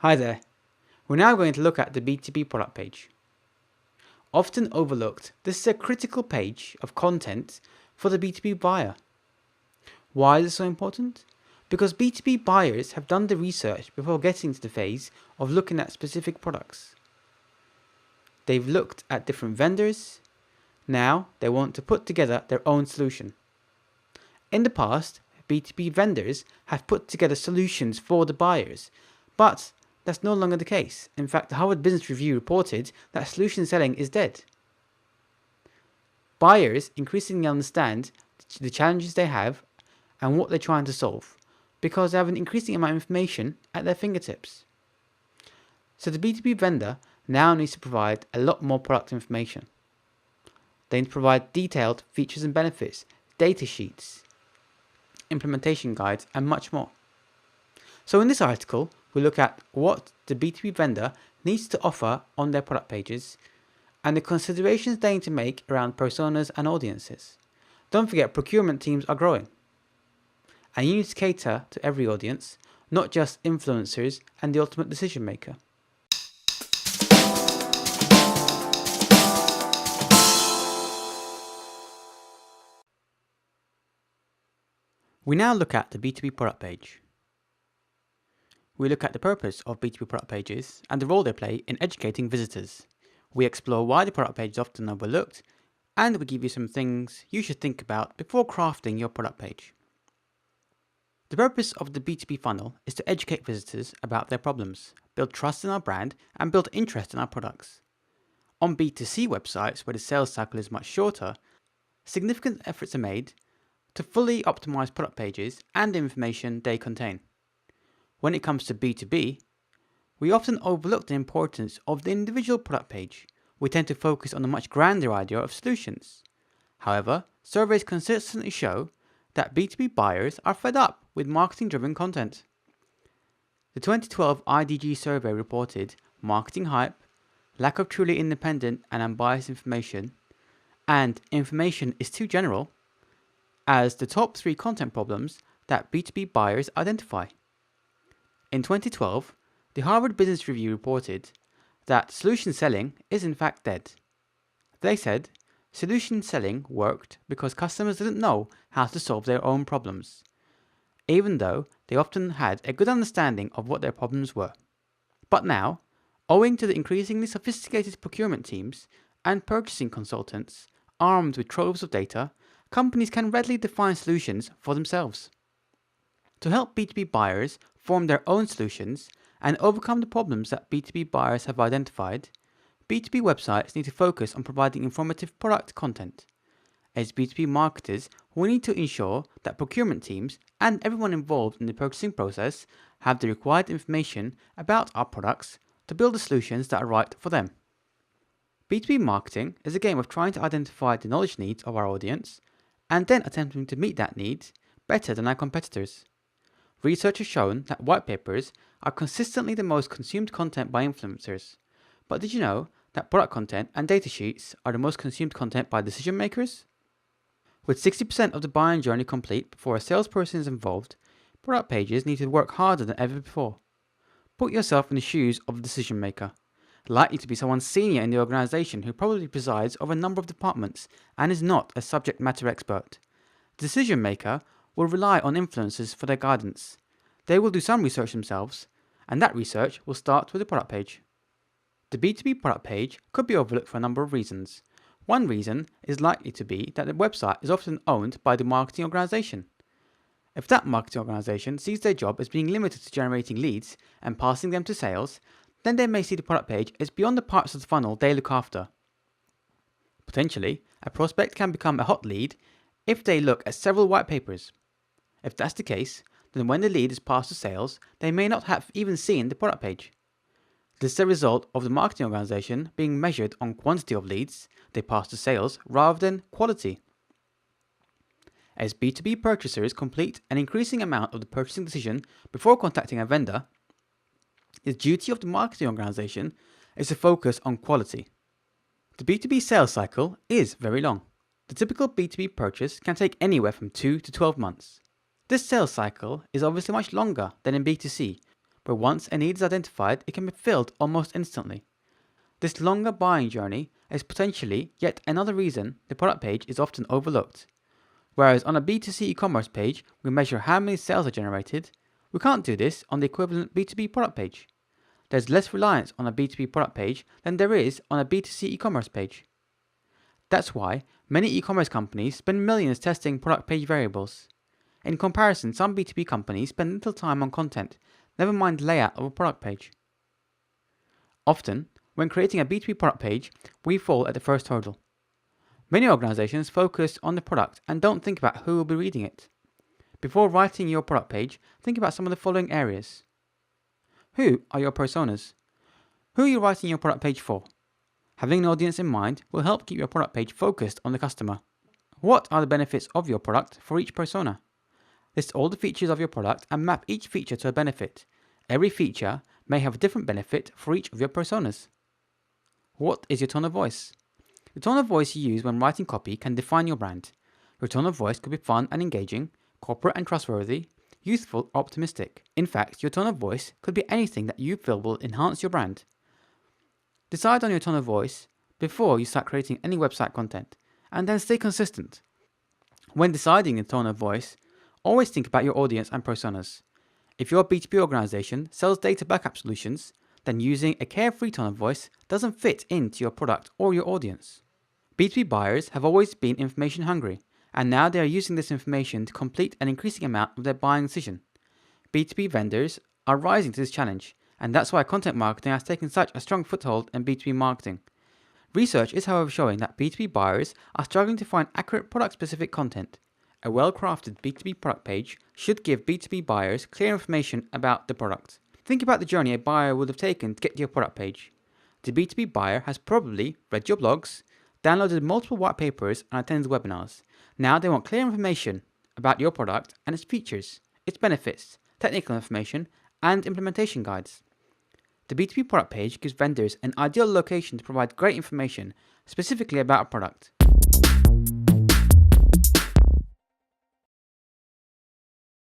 Hi there. We're now going to look at the B2B product page. Often overlooked, this is a critical page of content for the B2B buyer. Why is it so important? Because B2B buyers have done the research before getting to the phase of looking at specific products. They've looked at different vendors. Now they want to put together their own solution. In the past, B2B vendors have put together solutions for the buyers, but that's no longer the case. In fact, the Harvard Business Review reported that solution selling is dead. Buyers increasingly understand the challenges they have and what they're trying to solve because they have an increasing amount of information at their fingertips. So the B2B vendor now needs to provide a lot more product information. They need to provide detailed features and benefits, data sheets, implementation guides, and much more. So in this article, we look at what the B2B vendor needs to offer on their product pages and the considerations they need to make around personas and audiences. Don't forget, procurement teams are growing. And you need to cater to every audience, not just influencers and the ultimate decision maker. We now look at the B2B product page. We look at the purpose of B2B product pages and the role they play in educating visitors. We explore why the product page is often overlooked, and we give you some things you should think about before crafting your product page. The purpose of the B2B funnel is to educate visitors about their problems, build trust in our brand, and build interest in our products. On B2C websites, where the sales cycle is much shorter, significant efforts are made to fully optimize product pages and the information they contain. When it comes to B2B, we often overlook the importance of the individual product page. We tend to focus on the much grander idea of solutions. However, surveys consistently show that B2B buyers are fed up with marketing-driven content. The 2012 IDG survey reported marketing hype, lack of truly independent and unbiased information, and information is too general as the top 3 content problems that B2B buyers identify. In 2012, the Harvard Business Review reported that solution selling is in fact dead. They said solution selling worked because customers didn't know how to solve their own problems, even though they often had a good understanding of what their problems were. But now, owing to the increasingly sophisticated procurement teams and purchasing consultants armed with troves of data, companies can readily define solutions for themselves. To help B2B buyers form their own solutions and overcome the problems that B2B buyers have identified, B2B websites need to focus on providing informative product content. As B2B marketers, we need to ensure that procurement teams and everyone involved in the purchasing process have the required information about our products to build the solutions that are right for them. B2B marketing is a game of trying to identify the knowledge needs of our audience and then attempting to meet that need better than our competitors. Research has shown that white papers are consistently the most consumed content by influencers. But did you know that product content and data sheets are the most consumed content by decision makers? With 60% of the buying journey complete before a salesperson is involved, product pages need to work harder than ever before. Put yourself in the shoes of a decision maker, likely to be someone senior in the organization who probably presides over a number of departments and is not a subject matter expert. The decision maker will rely on influencers for their guidance. They will do some research themselves, and that research will start with the product page. The B2B product page could be overlooked for a number of reasons. One reason is likely to be that the website is often owned by the marketing organization. If that marketing organization sees their job as being limited to generating leads and passing them to sales, then they may see the product page as beyond the parts of the funnel they look after. Potentially, a prospect can become a hot lead if they look at several white papers. If that's the case, then when the lead is passed to sales, they may not have even seen the product page. This is a result of the marketing organization being measured on quantity of leads they pass to sales rather than quality. As B2B purchasers complete an increasing amount of the purchasing decision before contacting a vendor, the duty of the marketing organization is to focus on quality. The B2B sales cycle is very long. The typical B2B purchase can take anywhere from 2 to 12 months. This sales cycle is obviously much longer than in B2C, where once a need is identified, it can be filled almost instantly. This longer buying journey is potentially yet another reason the product page is often overlooked. Whereas on a B2C e-commerce page, we measure how many sales are generated, we can't do this on the equivalent B2B product page. There's less reliance on a B2B product page than there is on a B2C e-commerce page. That's why many e-commerce companies spend millions testing product page variables. In comparison, some B2B companies spend little time on content, never mind layout of a product page. Often, when creating a B2B product page, we fall at the first hurdle. Many organizations focus on the product and don't think about who will be reading it. Before writing your product page, think about some of the following areas. Who are your personas? Who are you writing your product page for? Having an audience in mind will help keep your product page focused on the customer. What are the benefits of your product for each persona? List all the features of your product and map each feature to a benefit. Every feature may have a different benefit for each of your personas. What is your tone of voice? The tone of voice you use when writing copy can define your brand. Your tone of voice could be fun and engaging, corporate and trustworthy, youthful or optimistic. In fact, your tone of voice could be anything that you feel will enhance your brand. Decide on your tone of voice before you start creating any website content, and then stay consistent. When deciding the tone of voice, always think about your audience and personas. If your B2B organization sells data backup solutions, then using a carefree tone of voice doesn't fit into your product or your audience. B2B buyers have always been information hungry, and now they are using this information to complete an increasing amount of their buying decision. B2B vendors are rising to this challenge, and that's why content marketing has taken such a strong foothold in B2B marketing. Research is however showing that B2B buyers are struggling to find accurate product-specific content. A well-crafted B2B product page should give B2B buyers clear information about the product. Think about the journey a buyer would have taken to get to your product page. The B2B buyer has probably read your blogs, downloaded multiple white papers, and attended webinars. Now they want clear information about your product and its features, its benefits, technical information, and implementation guides. The B2B product page gives vendors an ideal location to provide great information specifically about a product.